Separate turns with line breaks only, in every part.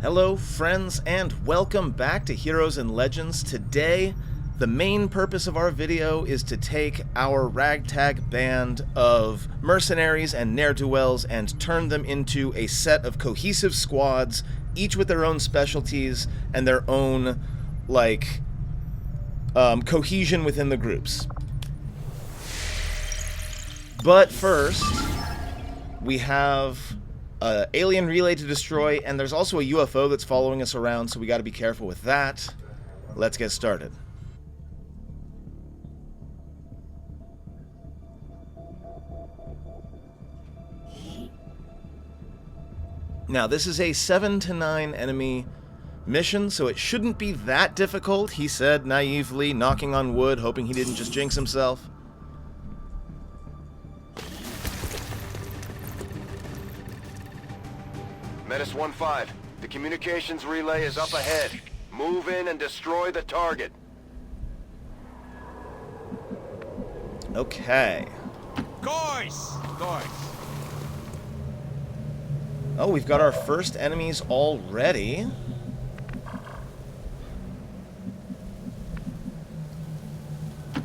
Hello, friends, and welcome back to Heroes and Legends. Today, the main purpose of our video is to take our ragtag band of mercenaries and ne'er-do-wells and turn them into a set of cohesive squads, each with their own specialties and their own, cohesion within the groups. But first, we have an alien relay to destroy, and there's also a UFO that's following us around, so we got to be careful with that. Let's get started. Now, this is a 7 to 9 enemy mission, so it shouldn't be that difficult, he said naively, knocking on wood, hoping he didn't just jinx himself.
Menace 1-5, the communications relay is up ahead. Move in and destroy the target.
Okay.
Course!
Oh, we've got our first enemies already.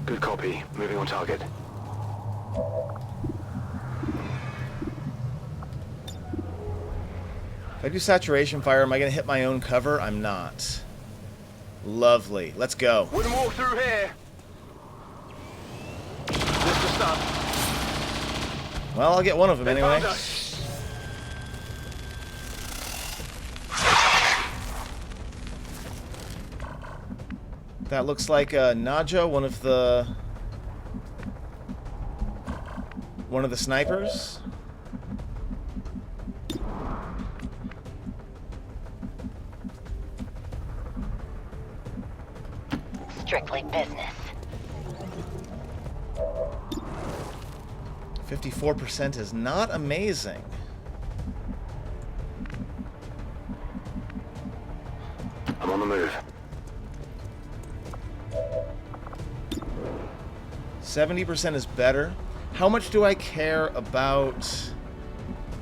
Good copy. Moving on target.
If I do saturation fire, am I going to hit my own cover? I'm not. Lovely. Let's go.
Wouldn't walk through here. Just to stop.
Well, I'll get one of them anyway. That looks like Naja, one of the snipers.
Strictly business.
54% is not amazing.
I'm on the move.
70% is better. How much do I care about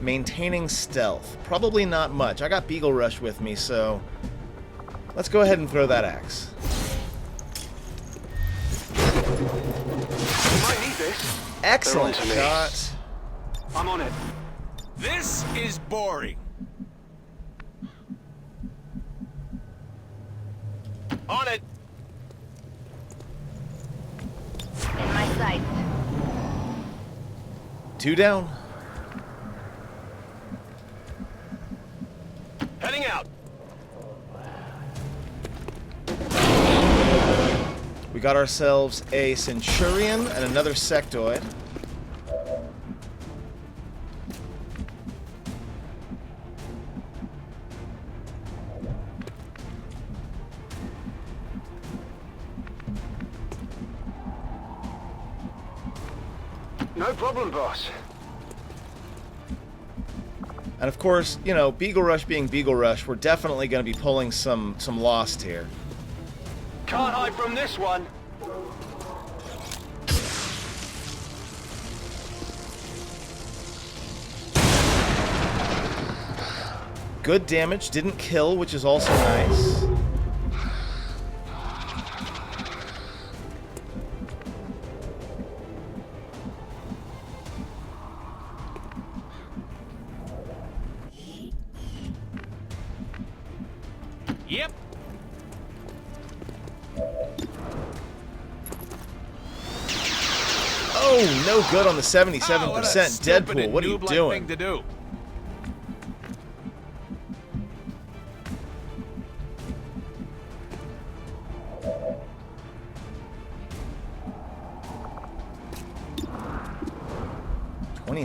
maintaining stealth? Probably not much. I got Beagle Rush with me, so let's go ahead and throw that axe.
Might need this.
Excellent
They're on to me.
shot.
I'm on it.
This is boring.
On it.
In my sights.
2 down.
Heading out.
We got ourselves a Centurion and another Sectoid.
No problem, boss.
And of course, you know, Beagle Rush being Beagle Rush, we're definitely going to be pulling some lost here.
Can't hide from this one.
Good damage, didn't kill, which is also nice.
Yep.
Oh, no good on the 77%.
What a stupid
Deadpool,
and
what are you
noob-like
doing?
thing to do.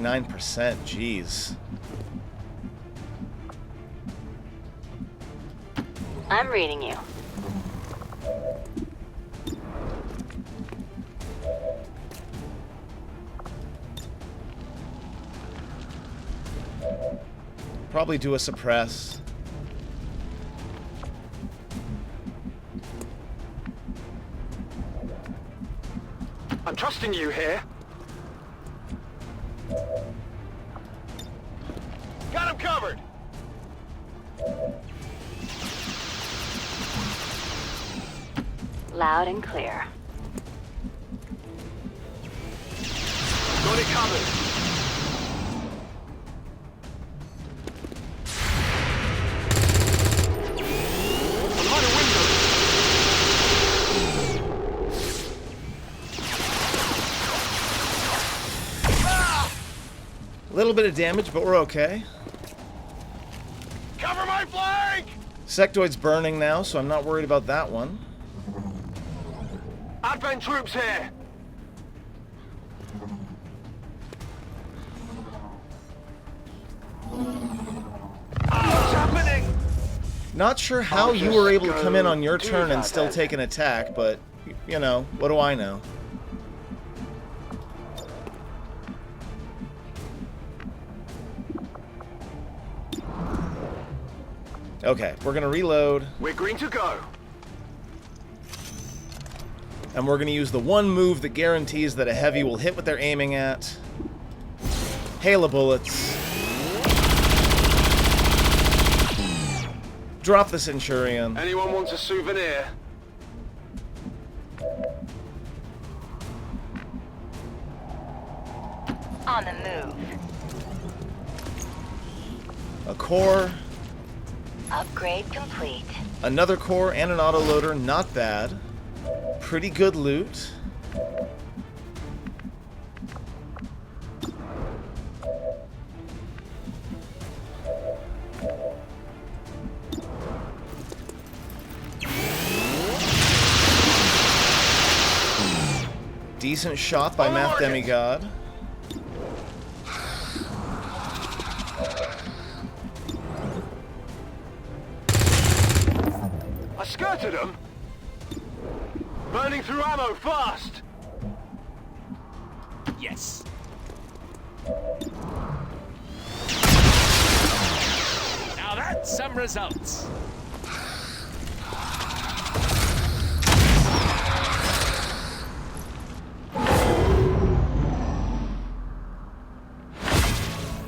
%, jeez.
I'm reading you.
Probably do a suppress.
I'm trusting you here. Got him covered.
Loud and clear.
Got it covered. Behind a window.
A little bit of damage, but we're okay.
Cover my flank!
Sectoid's burning now, so I'm not worried about that one.
Advent troops here. What's happening?
Not sure how you were able to come in on your turn and still take an attack, but, you know, what do I know? Okay, we're gonna reload,
We're green to go.
and we're gonna use the one move that guarantees that a heavy will hit what they're aiming at. Hail of bullets. Drop the Centurion.
Anyone wants a souvenir?
On the move.
A core,
Upgrade complete.
another core, and an autoloader. Not bad. Pretty good loot. Decent shot by Math Demigod.
I skirted them. Burning through ammo fast.
Yes. Now that's some results.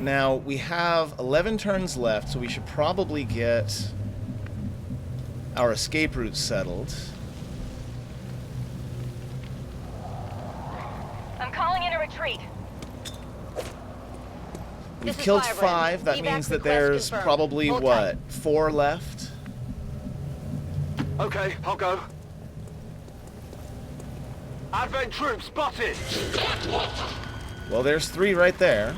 Now, we have 11 turns left, so we should probably get our escape route settled.
I'm calling in a retreat.
We've
This is
killed
Vibrant.
5. That
Evac
means that
request
there's
confirmed.
probably,
Hold
what, 4 left?
Okay, I'll go. Advent troops spotted.
Well, there's 3 right there.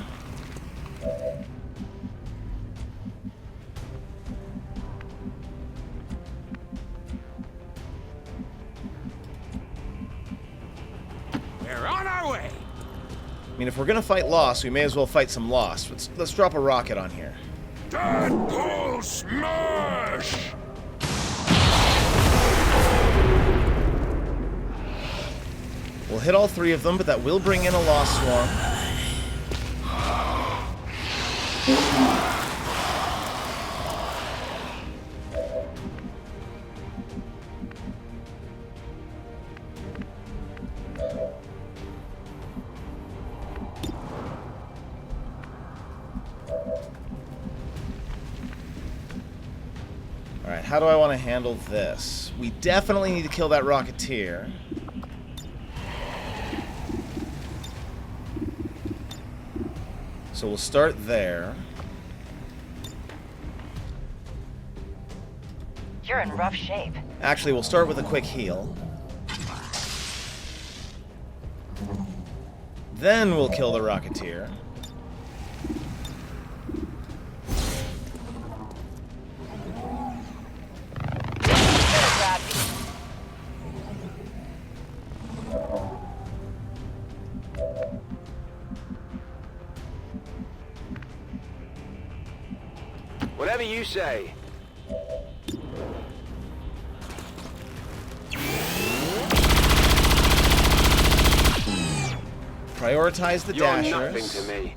We're on our way.
I mean, if we're gonna fight loss, we may as well fight some loss. Let's drop a rocket on here.
Deadpool smash!
We'll hit all 3 of them, but that will bring in a loss swarm. Alright, how do I want to handle this? We definitely need to kill that Rocketeer. So we'll start there.
You're in rough shape.
Actually, we'll start with a quick heal. Then we'll kill the Rocketeer.
Whatever you say.
Prioritize the
You're
dashers.
nothing to me.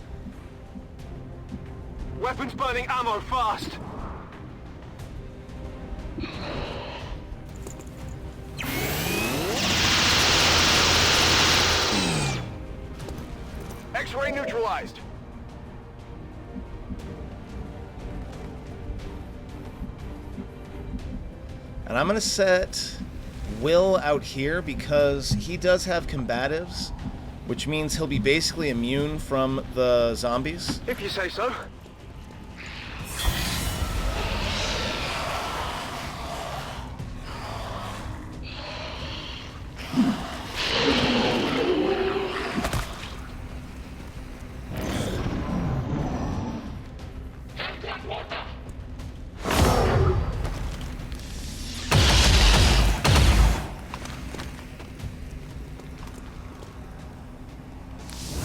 Weapons burning ammo fast. X-ray neutralized.
And I'm going to set Will out here because he does have combatives, which means he'll be basically immune from the zombies.
If you say so.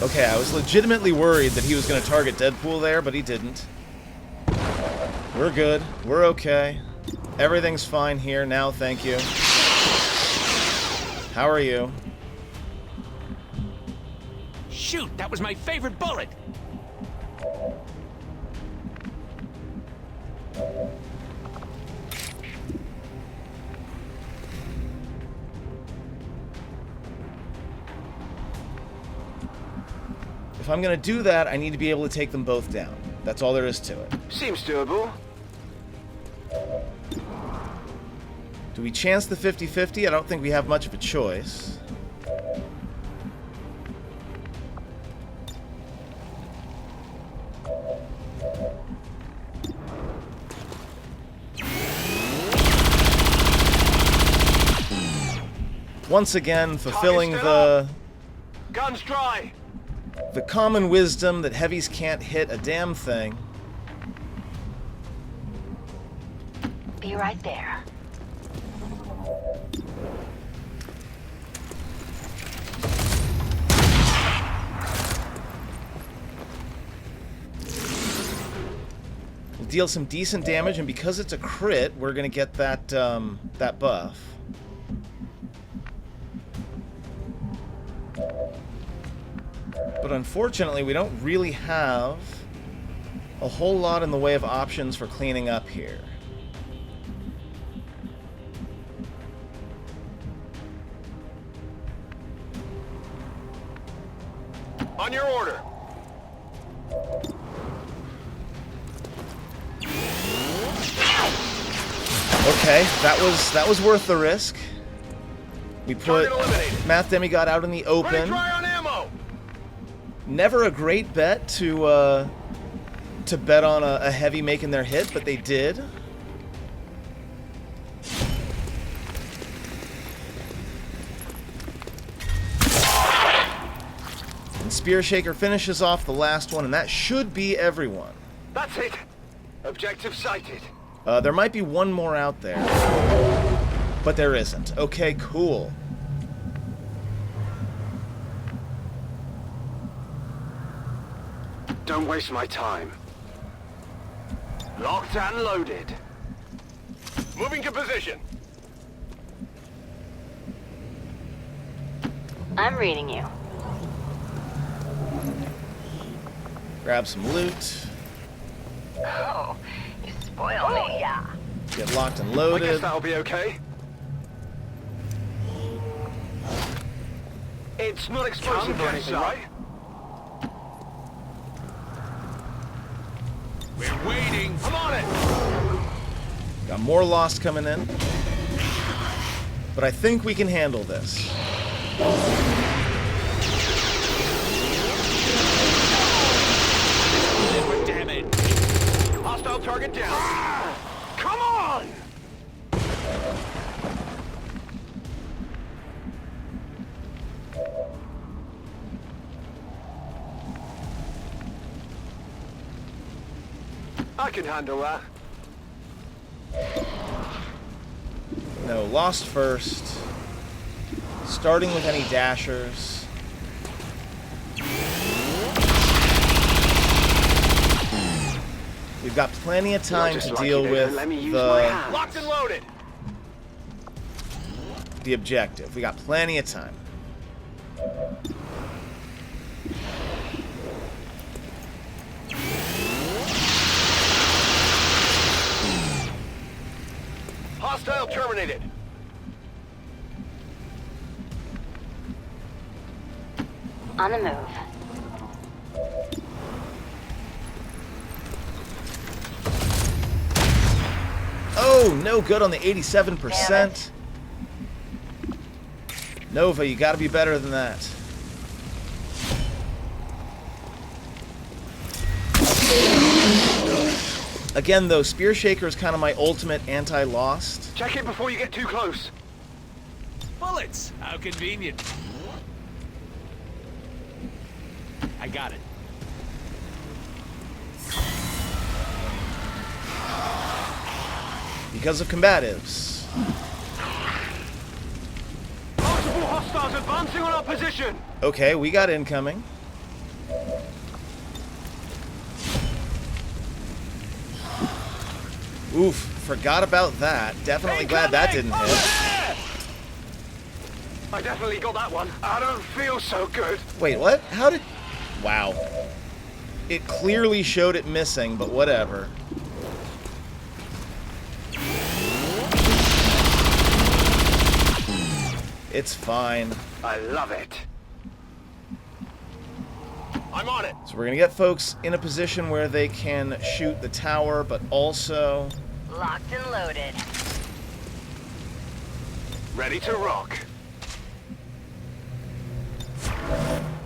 Okay, I was legitimately worried that he was going to target Deadpool there, but he didn't. We're good. We're okay. Everything's fine here now, thank you. How are you?
Shoot, that was my favorite bullet.
If I'm going to do that, I need to be able to take them both down. That's all there is to it.
Seems doable.
Do we chance the 50-50? I don't think we have much of a choice. Once again, fulfilling the
Guns dry.
common wisdom that heavies can't hit a damn thing.
Be right there.
We'll deal some decent damage, and because it's a crit, we're gonna get that that buff. But unfortunately, we don't really have a whole lot in the way of options for cleaning up here.
On your order.
Okay, that was worth the risk. We put
Target eliminated.
Math Demigod out in the
Running
open.
dry on ammo.
Never a great bet to bet on a heavy making their hit, but they did. And Spear Shaker finishes off the last one, and that should be everyone.
That's it. Objective sighted.
There might be one more out there, but there isn't. Okay, cool.
Don't waste my time. Locked and loaded. Moving to position.
I'm reading you.
Grab some loot.
Oh, you spoil me. Oh, yeah.
Get locked and
I guess
loaded.
that'll be okay. It's not explosive or anything, right?
We're waiting.
I'm on it.
Got more lost coming in. But I think we can handle this.
For damage.
Hostile target down. Come on! I can handle that.
No, lost first. Starting with any dashers. We've got plenty of time
You're just
to
lucky
deal
they
with
let me use my
the
hands. Locked and loaded.
objective. We got plenty of time.
Hostile terminated.
On the move.
Oh, no good on the 87%. Nova, you gotta be better than that. Again, though, Spear Shaker is kind of my ultimate anti-lost.
Check it before you get too close.
Bullets! How convenient. I got it.
Because of combatives.
Multiple hostiles advancing on our position.
Okay, we got incoming. Oof, forgot about that. Definitely glad that didn't hit.
I definitely got that one. I don't feel so good.
Wait, what? How did... Wow. It clearly showed it missing, but whatever. It's fine.
I love it. I'm on it.
So we're gonna get folks in a position where they can shoot the tower, but also...
Locked and loaded.
Ready to rock.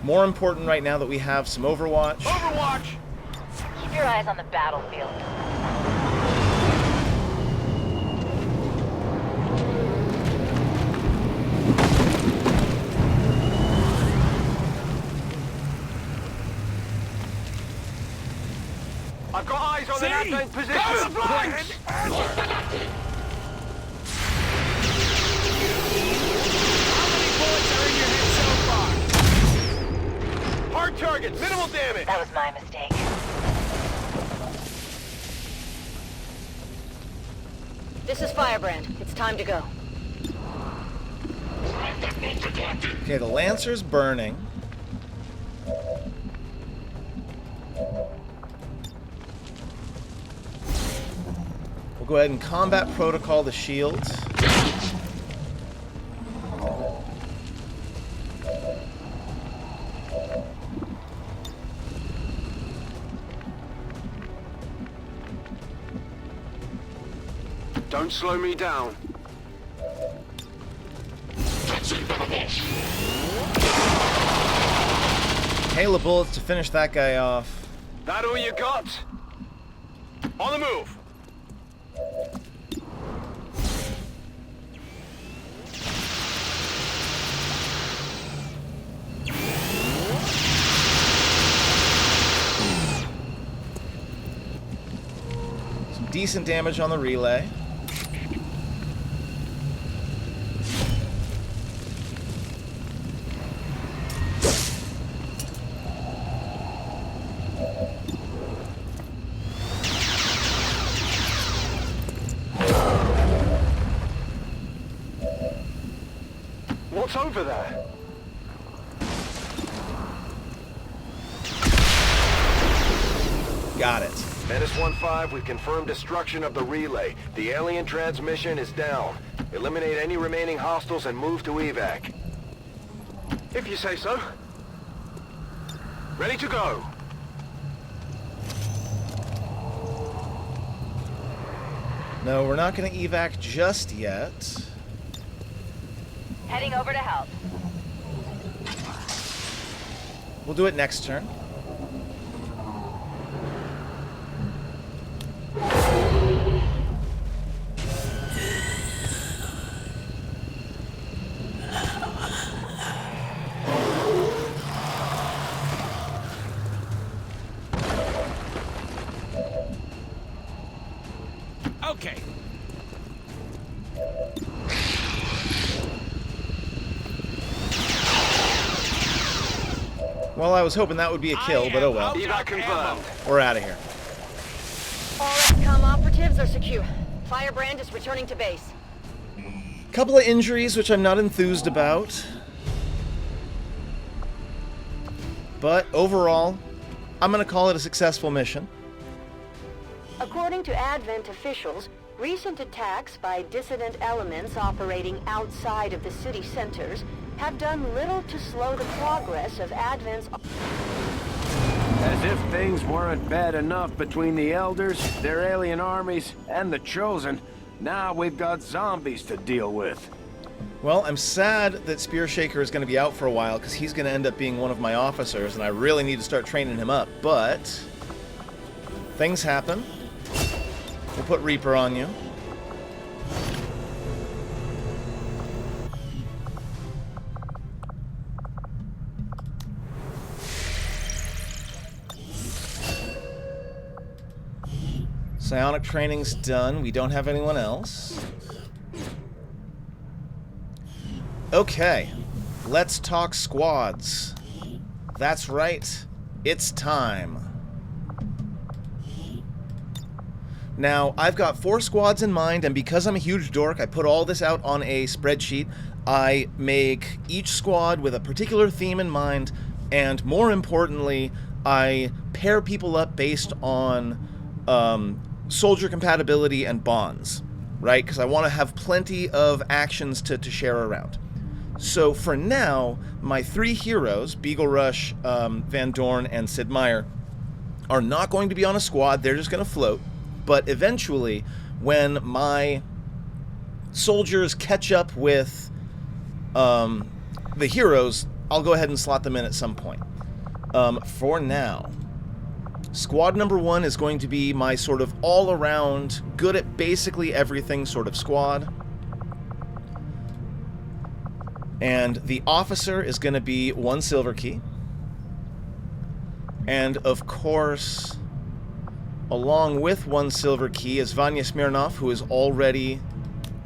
More important right now that we have some Overwatch.
Overwatch!
Keep your eyes on the battlefield.
I've got eyes on an advent position.
Cover blind! How many bullets are in your head so far?
Hard target, minimal damage.
That was my mistake.
This is Firebrand. It's time to go.
Okay, the Lancer's burning. We'll go ahead and combat protocol the shields.
Don't slow me down.
Hail of bullets to finish that guy off.
That all you got? On the move.
Some decent damage on the relay.
What's over there?
Got it.
Menace 1-5, we've confirmed destruction of the relay. The alien transmission is down. Eliminate any remaining hostiles and move to evac. If you say so. Ready to go.
No, we're not going to evac just yet.
Heading over to help.
We'll do it next turn.
Okay.
Well, I was hoping that would be a kill, but oh well.
Evac confirmed.
We're out of here.
All XCOM operatives are secure. Firebrand is returning to base.
Couple of injuries, which I'm not enthused about. But overall, I'm going to call it a successful mission.
According to Advent officials, recent attacks by dissident elements operating outside of the city centers have done little to slow the progress of Advent's...
As if things weren't bad enough between the Elders, their alien armies, and the Chosen, now we've got zombies to deal with.
Well, I'm sad that Spear Shaker is going to be out for a while because he's going to end up being one of my officers, and I really need to start training him up. But things happen. We'll put Reaper on you. Psionic training's done. We don't have anyone else. Okay, let's talk squads. That's right, it's time. Now, I've got 4 squads in mind, and because I'm a huge dork, I put all this out on a spreadsheet. I make each squad with a particular theme in mind, and more importantly, I pair people up based on soldier compatibility and bonds, right? Because I want to have plenty of actions to share around. So for now, my 3 heroes, Beagle Rush, Van Dorn, and Sid Meier, are not going to be on a squad. They're just going to float. But eventually, when my soldiers catch up with the heroes, I'll go ahead and slot them in at some point. For now, squad number 1 is going to be my sort of all-around, good at basically everything sort of squad. And the officer is going to be 1 silver key. And, of course, along with 1 silver key is Vanya Smirnov, who is already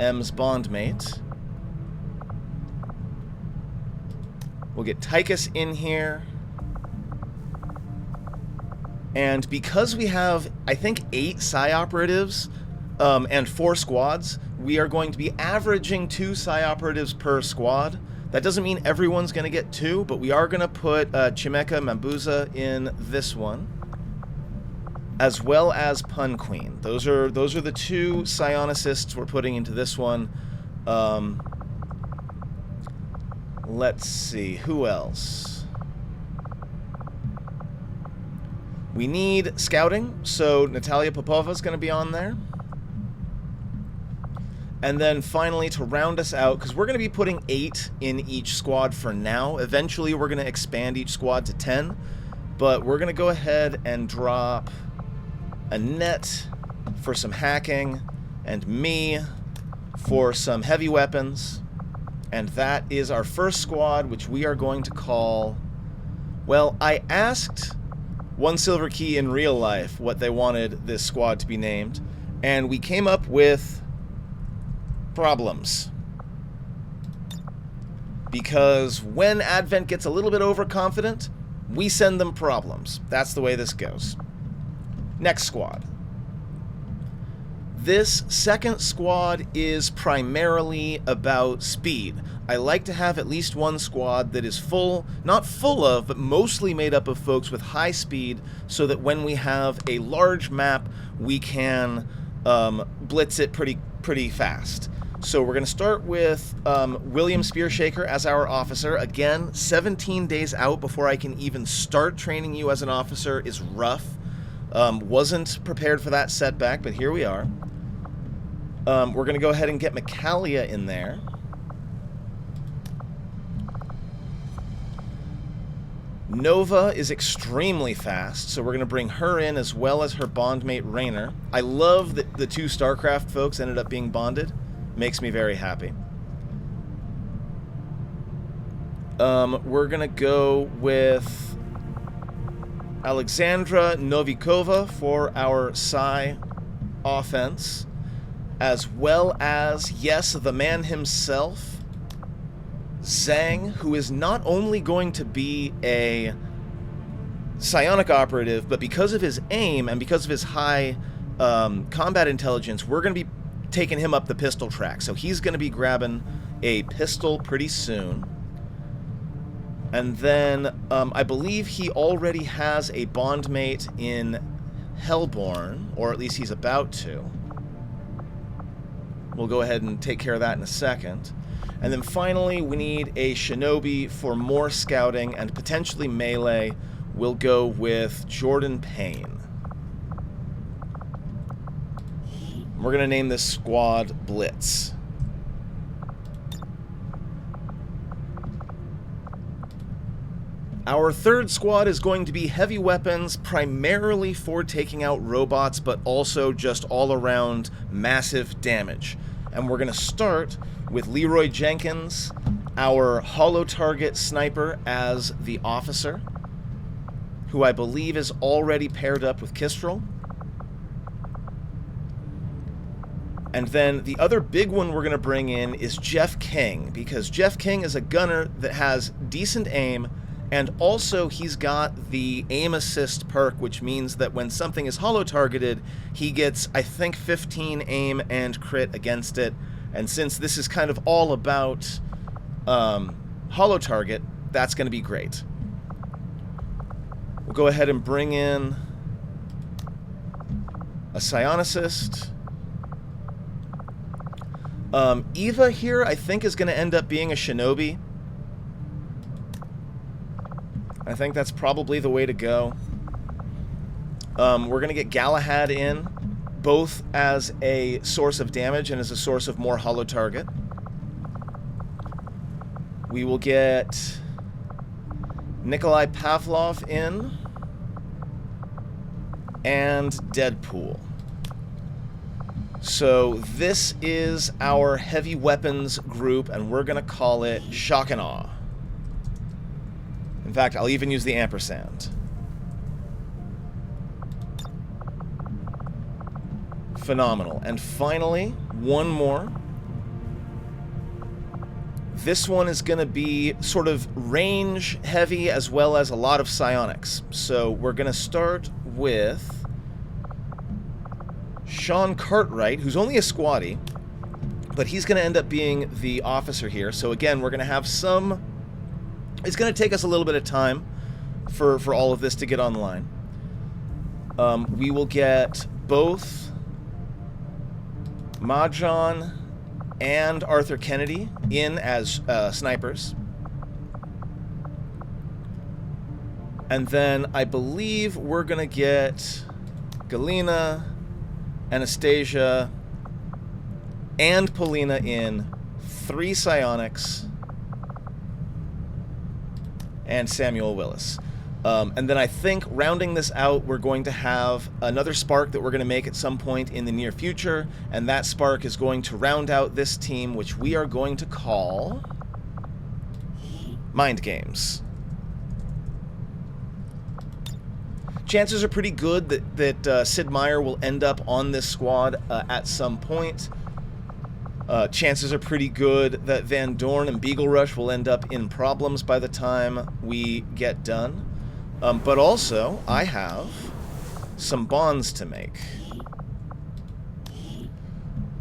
M's bondmate. We'll get Tychus in here. And because we have, I think, 8 Psi operatives and 4 squads, we are going to be averaging 2 Psi operatives per squad. That doesn't mean everyone's going to get 2, but we are going to put Chimeka Mambuza in this one, as well as Pun Queen. Those are the 2 psionicists we're putting into this one. Let's see, who else? We need scouting, so Natalia Popova is going to be on there. And then finally, to round us out, because we're going to be putting 8 in each squad for now. Eventually, we're going to expand each squad to 10. But we're going to go ahead and drop Annette for some hacking, and me for some heavy weapons. And that is our first squad, which we are going to call... Well, I asked 1 silver key in real life what they wanted this squad to be named, and we came up with... Problems. Because when Advent gets a little bit overconfident, we send them problems. That's the way this goes. Next squad. This second squad is primarily about speed. I like to have at least 1 squad that is full, not full of, but mostly made up of folks with high speed, so that when we have a large map, we can blitz it pretty fast. So we're going to start with William Spearshaker as our officer. Again, 17 days out before I can even start training you as an officer is rough. Wasn't prepared for that setback, but here we are. We're going to go ahead and get Micalia in there. Nova is extremely fast, so we're going to bring her in as well as her bondmate Raynor. I love that the 2 StarCraft folks ended up being bonded. Makes me very happy. We're going to go with Alexandra Novikova for our Psi offense, as well as, yes, the man himself, Zhang, who is not only going to be a psionic operative, but because of his aim and because of his high combat intelligence, we're going to be taking him up the pistol track. So he's going to be grabbing a pistol pretty soon. And then I believe he already has a bondmate in Hellborn, or at least he's about to. We'll go ahead and take care of that in a second. And then finally, we need a shinobi for more scouting and potentially melee. We'll go with Jordan Payne. We're going to name this squad Blitz. Our third squad is going to be heavy weapons, primarily for taking out robots, but also just all around massive damage. And we're going to start with Leroy Jenkins, our hollow target sniper, as the officer, who I believe is already paired up with Kistrel. And then the other big one we're going to bring in is Jeff King, because Jeff King is a gunner that has decent aim, and also he's got the aim assist perk, which means that when something is hollow targeted, he gets, I think, 15 aim and crit against it. And since this is kind of all about hollow target, that's going to be great. We'll go ahead and bring in a psionicist. Eva here, I think, is going to end up being a shinobi. I think that's probably the way to go. We're going to get Galahad in, both as a source of damage and as a source of more hollow target. We will get Nikolai Pavlov in, and Deadpool. So this is our heavy weapons group, and we're going to call it Shock and Awe. In fact, I'll even use the ampersand. Phenomenal. And finally, one more. This one is going to be sort of range heavy as well as a lot of psionics. So we're going to start with Sean Cartwright, who's only a squatty, but he's going to end up being the officer here. So again, we're going to have some... It's going to take us a little bit of time for all of this to get online. We will get both Mahjong and Arthur Kennedy in as snipers. And then I believe we're going to get Galina, Anastasia, and Polina in 3 psionics, and Samuel Willis. And then I think, rounding this out, we're going to have another spark that we're going to make at some point in the near future, and that spark is going to round out this team, which we are going to call Mind Games. Chances are pretty good that Sid Meier will end up on this squad at some point. Chances are pretty good that Van Dorn and Beagle Rush will end up in problems by the time we get done. But also, I have some bonds to make.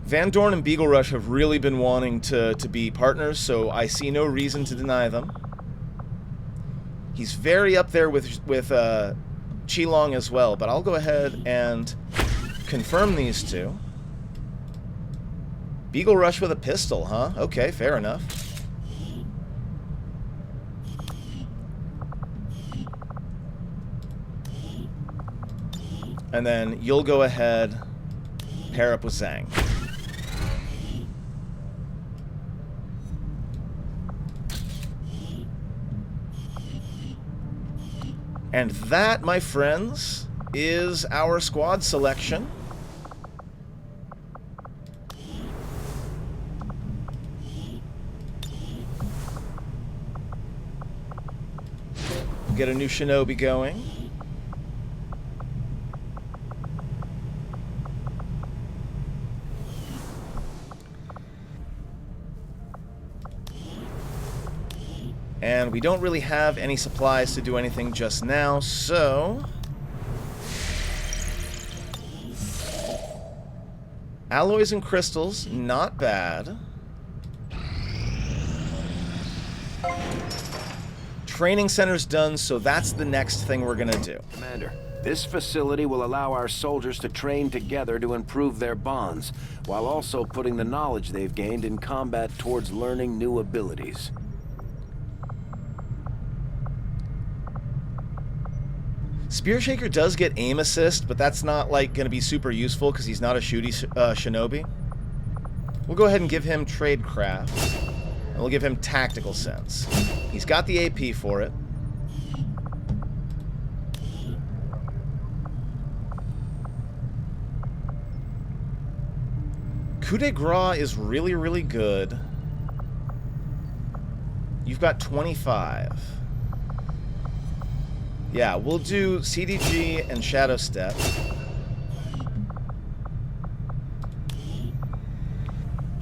Van Dorn and Beagle Rush have really been wanting to be partners, so I see no reason to deny them. He's very up there with Qilong as well, but I'll go ahead and confirm these two. Beagle Rush with a pistol, huh? Okay, fair enough. And then you'll go ahead, pair up with Zhang. And that, my friends, is our squad selection. Get a new shinobi going. And we don't really have any supplies to do anything just now, so... Alloys and crystals, not bad. Training center's done, so that's the next thing we're gonna do.
Commander, this facility will allow our soldiers to train together to improve their bonds, while also putting the knowledge they've gained in combat towards learning new abilities.
Spear Shaker does get aim assist, but that's not like going to be super useful because he's not a shooty shinobi. We'll go ahead and give him Tradecraft, and we'll give him Tactical Sense. He's got the AP for it. Coup de Grace is really, really good. You've got 25. Yeah, we'll do CDG and Shadow Step.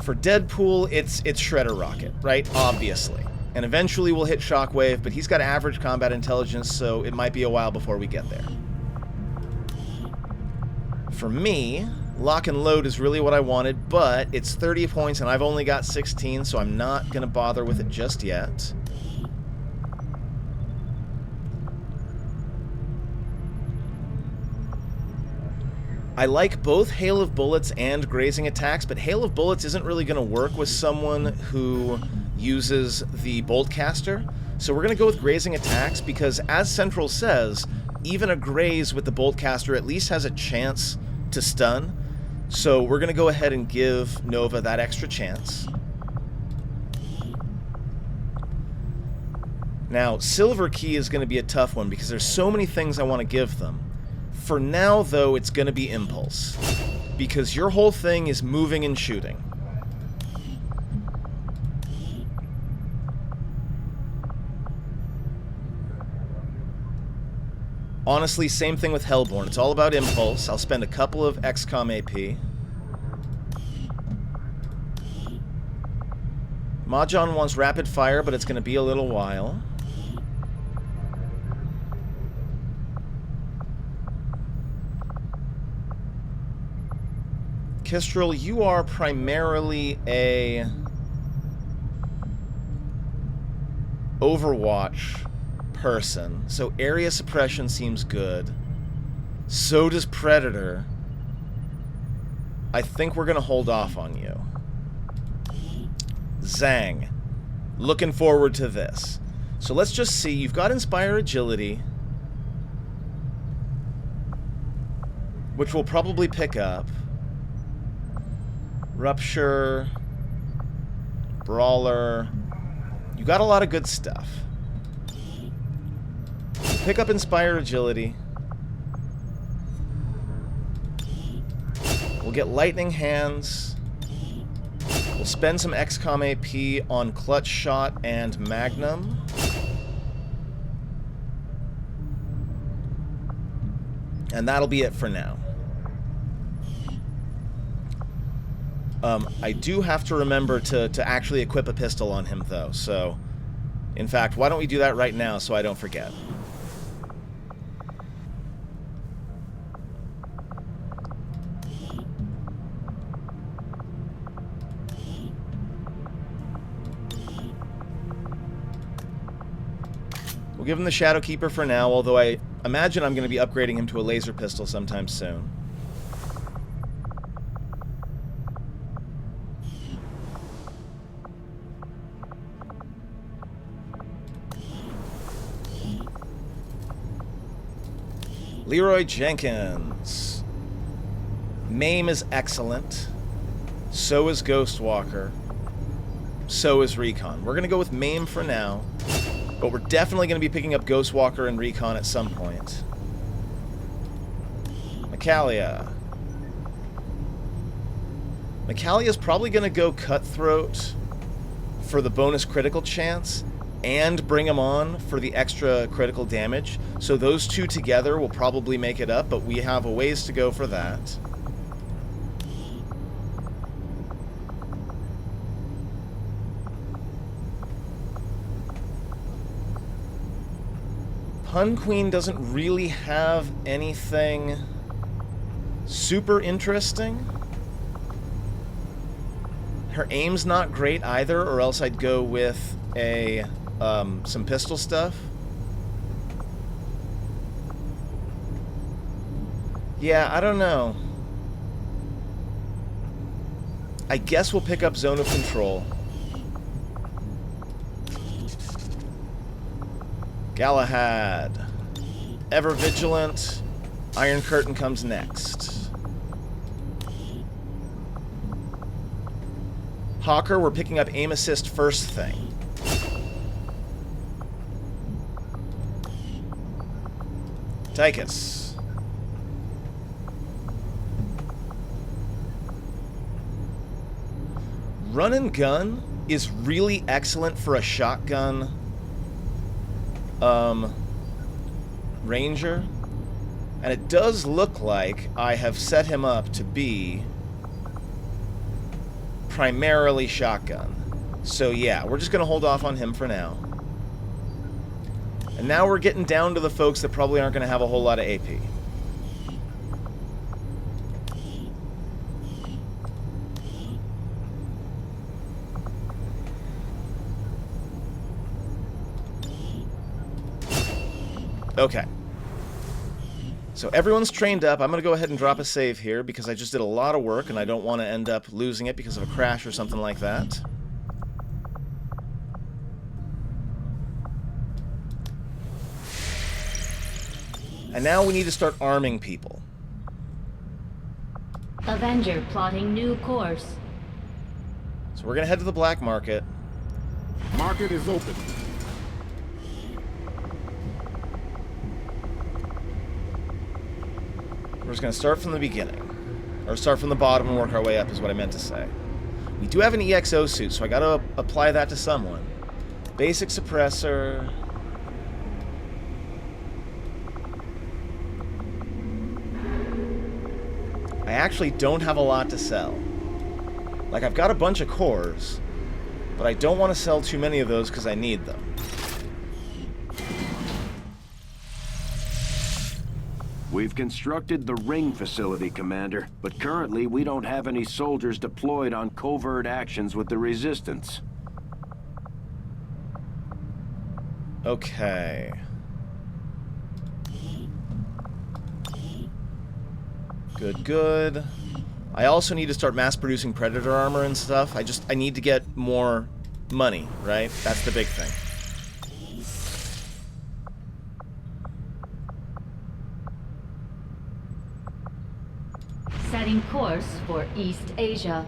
For Deadpool, it's Shredder Rocket, right? Obviously. And eventually we'll hit Shockwave, but he's got average combat intelligence, so it might be a while before we get there. For me, Lock and Load is really what I wanted, but it's 30 points and I've only got 16, so I'm not going to bother with it just yet. I like both Hail of Bullets and Grazing Attacks, but Hail of Bullets isn't really going to work with someone who uses the Boltcaster. So we're going to go with Grazing Attacks because, as Central says, even a Graze with the Boltcaster at least has a chance to stun. So we're going to go ahead and give Nova that extra chance. Now, Silver Key is going to be a tough one because there's so many things I want to give them. For now, though, it's going to be Impulse, because your whole thing is moving and shooting. Honestly, same thing with Hellborn. It's all about Impulse. I'll spend a couple of XCOM AP. Mahjong wants Rapid Fire, but it's going to be a little while. Kestrel, you are primarily a Overwatch person, so area suppression seems good. So does Predator. I think we're gonna hold off on you. Zang. Looking forward to this. So let's just see. You've got Inspire Agility, which we'll probably pick up. Rupture, Brawler. You got a lot of good stuff. Pick up Inspire Agility. We'll get Lightning Hands. We'll spend some XCOM AP on Clutch Shot and Magnum. And that'll be it for now. I do have to remember to actually equip a pistol on him, though, so... In fact, why don't we do that right now so I don't forget? We'll give him the Shadow Keeper for now, although I imagine I'm going to be upgrading him to a laser pistol sometime soon. Leroy Jenkins. Maim is excellent. So is Ghostwalker. So is Recon. We're going to go with Maim for now. But we're definitely going to be picking up Ghostwalker and Recon at some point. Micalia. Micalia's probably going to go Cutthroat for the bonus critical chance and bring him on for the extra critical damage. So those two together will probably make it up, but we have a ways to go for that. Pun Queen doesn't really have anything super interesting. Her aim's not great either, or else I'd go with a some pistol stuff. Yeah, I don't know. I guess we'll pick up Zone of Control. Galahad. Ever Vigilant. Iron Curtain comes next. Hawker, we're picking up Aim Assist first thing. Tychus. Run and gun is really excellent for a shotgun ranger. And it does look like I have set him up to be primarily shotgun. So yeah, we're just going to hold off on him for now. And now we're getting down to the folks that probably aren't going to have a whole lot of AP. Okay. So everyone's trained up. I'm going to go ahead and drop a save here because I just did a lot of work and I don't want to end up losing it because of a crash or something like that. And now we need to start arming people.
Avenger plotting new course.
So we're going to head to the black market.
Market is open.
We're just going to start from the beginning. Or start from the bottom and work our way up is what I meant to say. We do have an EXO suit, so I got to apply that to someone. Basic suppressor. I actually don't have a lot to sell. Like, I've got a bunch of cores, but I don't want to sell too many of those because I need them.
We've constructed the ring facility, Commander, but currently we don't have any soldiers deployed on covert actions with the Resistance.
Okay. Good, good. I also need to start mass-producing Predator armor and stuff. I need to get more money, right? That's the big thing.
Setting course for East Asia.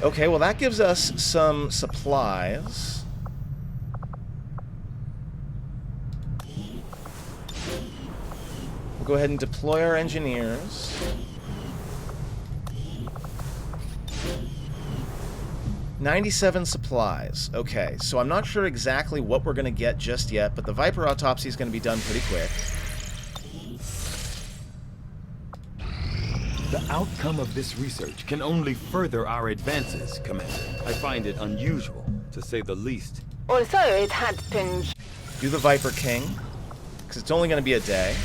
Okay, well that gives us some supplies. We'll go ahead and deploy our engineers. $97 supplies. Okay, so I'm not sure exactly what we're going to get just yet, but the Viper autopsy is going to be done pretty quick.
The outcome of this research can only further our advances, Commander. I find it unusual, to say the least.
Also, it had been...
Do the Viper King, because it's only going to be a day.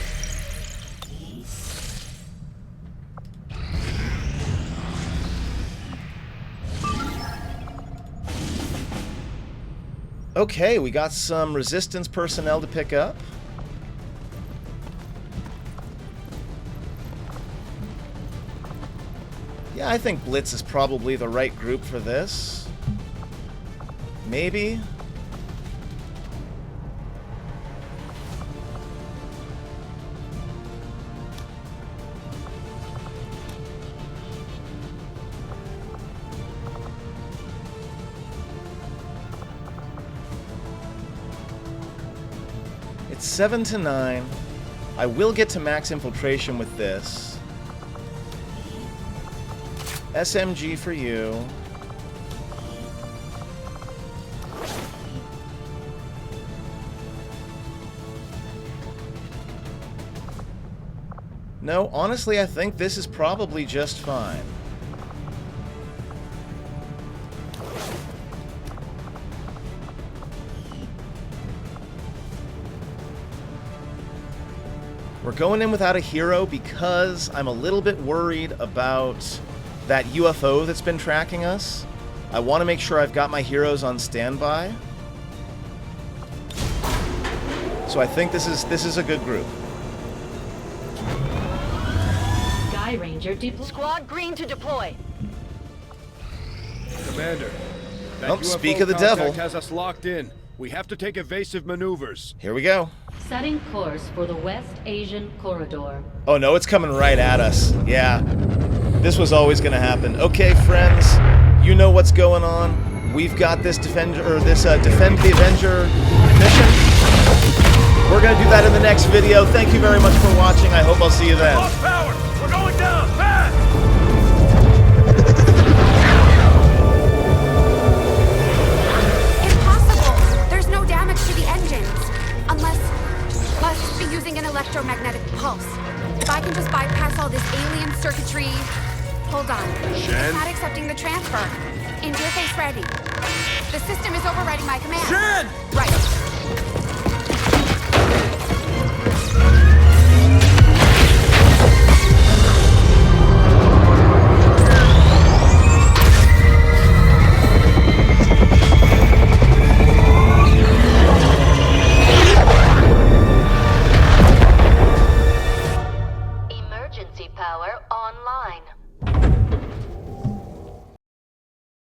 Okay, we got some Resistance personnel to pick up. Yeah, I think Blitz is probably the right group for this. Maybe. It's 7 to 9. I will get to max infiltration with this. SMG for you. No, honestly, I think this is probably just fine. We're going in without a hero because I'm a little bit worried about that UFO that's been tracking us. I want to make sure I've got my heroes on standby. So I think this is a good group.
Sky Ranger deploy.
Squad green to deploy.
Commander, that
Oh,
UFO
speak of the
contact
devil.
has us locked in. We have to take evasive maneuvers.
Here we go.
Setting course for the West Asian corridor.
Oh no, it's coming right at us. Yeah. This was always going to happen. Okay, friends, you know what's going on. We've got this defend the Avenger mission. We're going to do that in the next video. Thank you very much for watching. I hope I'll see you then.
Lost power! We're going down! Fast!
Impossible! There's no damage to the engines. Unless be using an electromagnetic pulse. If I can just bypass all this alien circuitry... Hold on.
Shen?
It's not accepting the transfer. Interface ready. The system is overriding my command.
Shen!
Right.
Emergency power online.